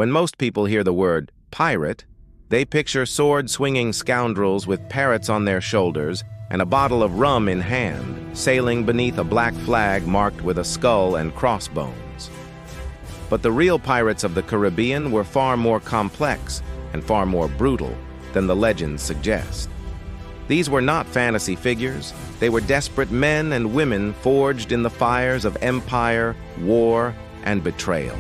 When most people hear the word pirate, they picture sword-swinging scoundrels with parrots on their shoulders and a bottle of rum in hand, sailing beneath a black flag marked with a skull and crossbones. But the real pirates of the Caribbean were far more complex and far more brutal than the legends suggest. These were not fantasy figures. They were desperate men and women forged in the fires of empire, war, and betrayal.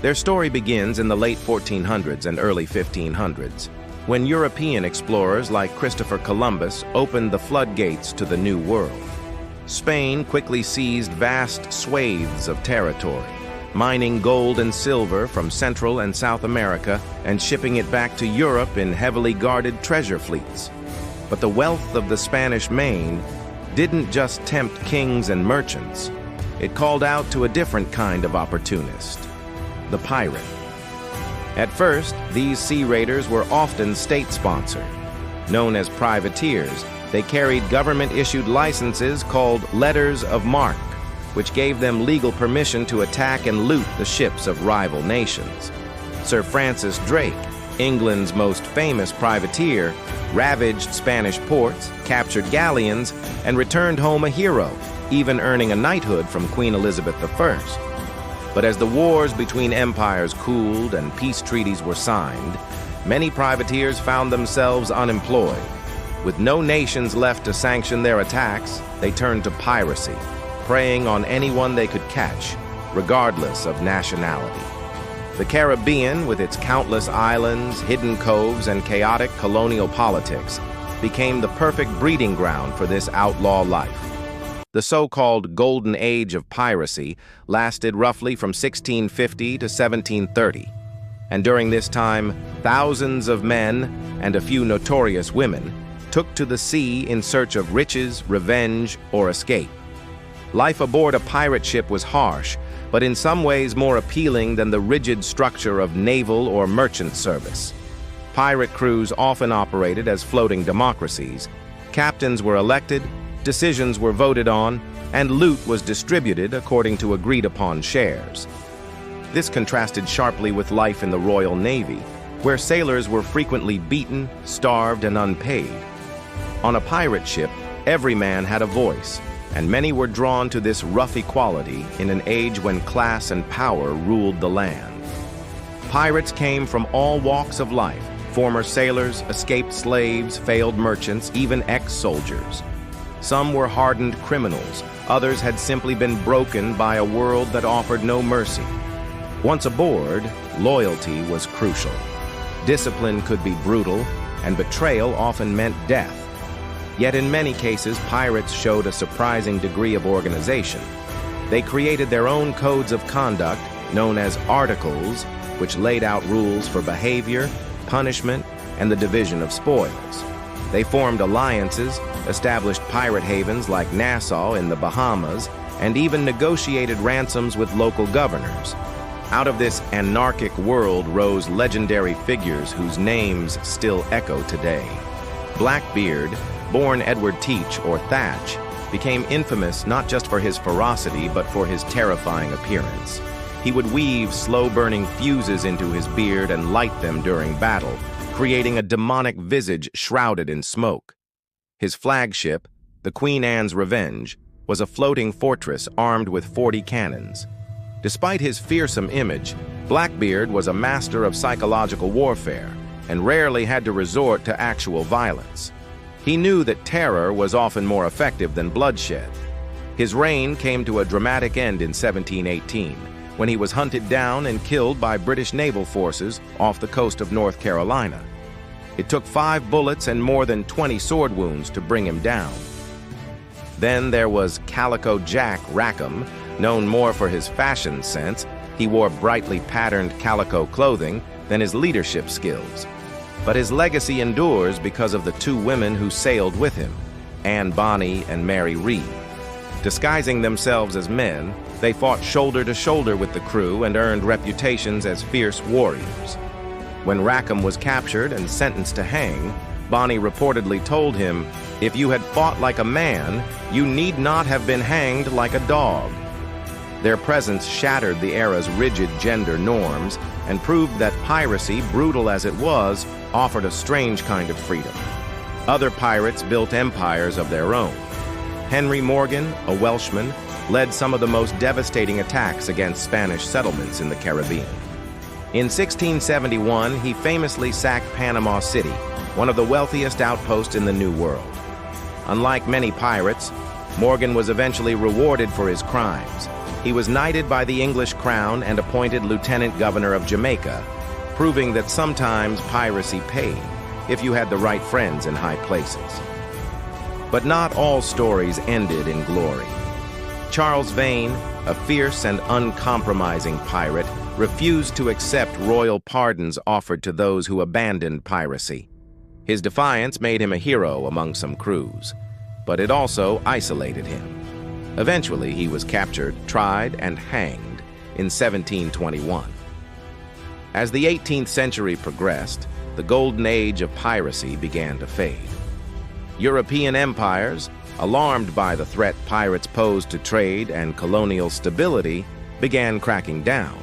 Their story begins in the late 1400s and early 1500s, when European explorers like Christopher Columbus opened the floodgates to the New World. Spain quickly seized vast swathes of territory, mining gold and silver from Central and South America and shipping it back to Europe in heavily guarded treasure fleets. But the wealth of the Spanish Main didn't just tempt kings and merchants. It called out to a different kind of opportunist, the pirate. At first, these sea raiders were often state-sponsored. Known as privateers, they carried government-issued licenses called letters of marque, which gave them legal permission to attack and loot the ships of rival nations. Sir Francis Drake, England's most famous privateer, ravaged Spanish ports, captured galleons, and returned home a hero, even earning a knighthood from Queen Elizabeth I. But as the wars between empires cooled and peace treaties were signed, many privateers found themselves unemployed. With no nations left to sanction their attacks, they turned to piracy, preying on anyone they could catch, regardless of nationality. The Caribbean, with its countless islands, hidden coves, and chaotic colonial politics, became the perfect breeding ground for this outlaw life. The so-called Golden Age of Piracy lasted roughly from 1650 to 1730, and during this time, thousands of men and a few notorious women took to the sea in search of riches, revenge, or escape. Life aboard a pirate ship was harsh, but in some ways more appealing than the rigid structure of naval or merchant service. Pirate crews often operated as floating democracies. Captains were elected, decisions were voted on, and loot was distributed according to agreed-upon shares. This contrasted sharply with life in the Royal Navy, where sailors were frequently beaten, starved, and unpaid. On a pirate ship, every man had a voice, and many were drawn to this rough equality in an age when class and power ruled the land. Pirates came from all walks of life: former sailors, escaped slaves, failed merchants, even ex-soldiers. Some were hardened criminals, others had simply been broken by a world that offered no mercy. Once aboard, loyalty was crucial. Discipline could be brutal, and betrayal often meant death. Yet in many cases, pirates showed a surprising degree of organization. They created their own codes of conduct, known as articles, which laid out rules for behavior, punishment, and the division of spoils. They formed alliances, established pirate havens like Nassau in the Bahamas, and even negotiated ransoms with local governors. Out of this anarchic world rose legendary figures whose names still echo today. Blackbeard, born Edward Teach or Thatch, became infamous not just for his ferocity but for his terrifying appearance. He would weave slow-burning fuses into his beard and light them during battle, creating a demonic visage shrouded in smoke. His flagship, the Queen Anne's Revenge, was a floating fortress armed with 40 cannons. Despite his fearsome image, Blackbeard was a master of psychological warfare and rarely had to resort to actual violence. He knew that terror was often more effective than bloodshed. His reign came to a dramatic end in 1718, when he was hunted down and killed by British naval forces off the coast of North Carolina. It took 5 bullets and more than 20 sword wounds to bring him down. Then there was Calico Jack Rackham, known more for his fashion sense. He wore brightly patterned calico clothing than his leadership skills. But his legacy endures because of the 2 women who sailed with him, Anne Bonny and Mary Read. Disguising themselves as men, they fought shoulder to shoulder with the crew and earned reputations as fierce warriors. When Rackham was captured and sentenced to hang, Bonny reportedly told him, "If you had fought like a man, you need not have been hanged like a dog." Their presence shattered the era's rigid gender norms and proved that piracy, brutal as it was, offered a strange kind of freedom. Other pirates built empires of their own. Henry Morgan, a Welshman, led some of the most devastating attacks against Spanish settlements in the Caribbean. In 1671, he famously sacked Panama City, one of the wealthiest outposts in the New World. Unlike many pirates, Morgan was eventually rewarded for his crimes. He was knighted by the English crown and appointed lieutenant governor of Jamaica, proving that sometimes piracy paid if you had the right friends in high places. But not all stories ended in glory. Charles Vane, a fierce and uncompromising pirate, refused to accept royal pardons offered to those who abandoned piracy. His defiance made him a hero among some crews, but it also isolated him. Eventually, he was captured, tried, and hanged in 1721. As the 18th century progressed, the Golden Age of Piracy began to fade. European empires, alarmed by the threat pirates posed to trade and colonial stability, began cracking down.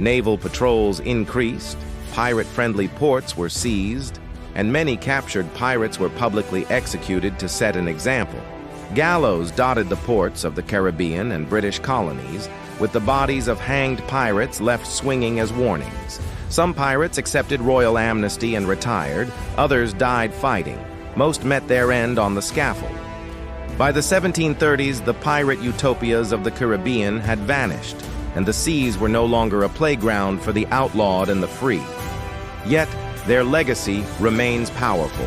Naval patrols increased, pirate-friendly ports were seized, and many captured pirates were publicly executed to set an example. Gallows dotted the ports of the Caribbean and British colonies, with the bodies of hanged pirates left swinging as warnings. Some pirates accepted royal amnesty and retired, others died fighting. Most met their end on the scaffold. By the 1730s, the pirate utopias of the Caribbean had vanished, and the seas were no longer a playground for the outlawed and the free. Yet, their legacy remains powerful.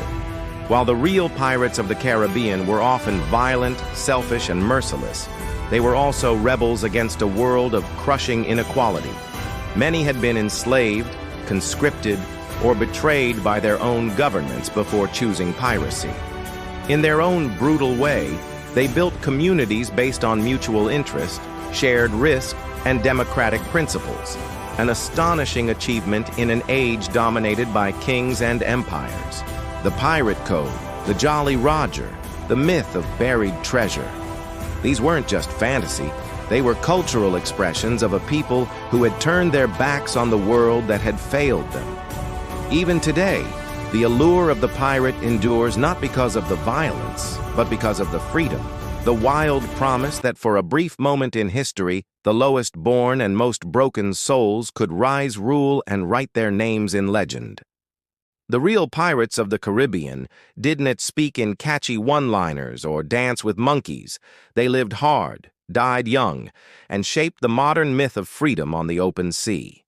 While the real pirates of the Caribbean were often violent, selfish, and merciless, they were also rebels against a world of crushing inequality. Many had been enslaved, conscripted, or betrayed by their own governments before choosing piracy. In their own brutal way, they built communities based on mutual interest, shared risk, and democratic principles, an astonishing achievement in an age dominated by kings and empires. The Pirate Code, the Jolly Roger, the myth of buried treasure. These weren't just fantasy, they were cultural expressions of a people who had turned their backs on the world that had failed them. Even today, the allure of the pirate endures not because of the violence, but because of the freedom, the wild promise that for a brief moment in history, the lowest born and most broken souls could rise, rule, and write their names in legend. The real pirates of the Caribbean didn't speak in catchy one-liners or dance with monkeys. They lived hard, died young, and shaped the modern myth of freedom on the open sea.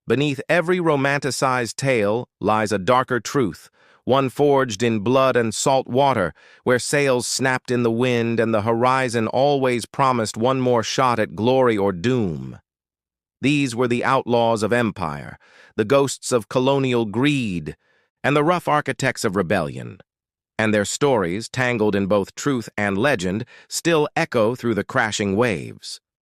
Beneath every romanticized tale lies a darker truth, one forged in blood and salt water, where sails snapped in the wind and the horizon always promised one more shot at glory or doom. These were the outlaws of empire, the ghosts of colonial greed, and the rough architects of rebellion. And their stories, tangled in both truth and legend, still echo through the crashing waves.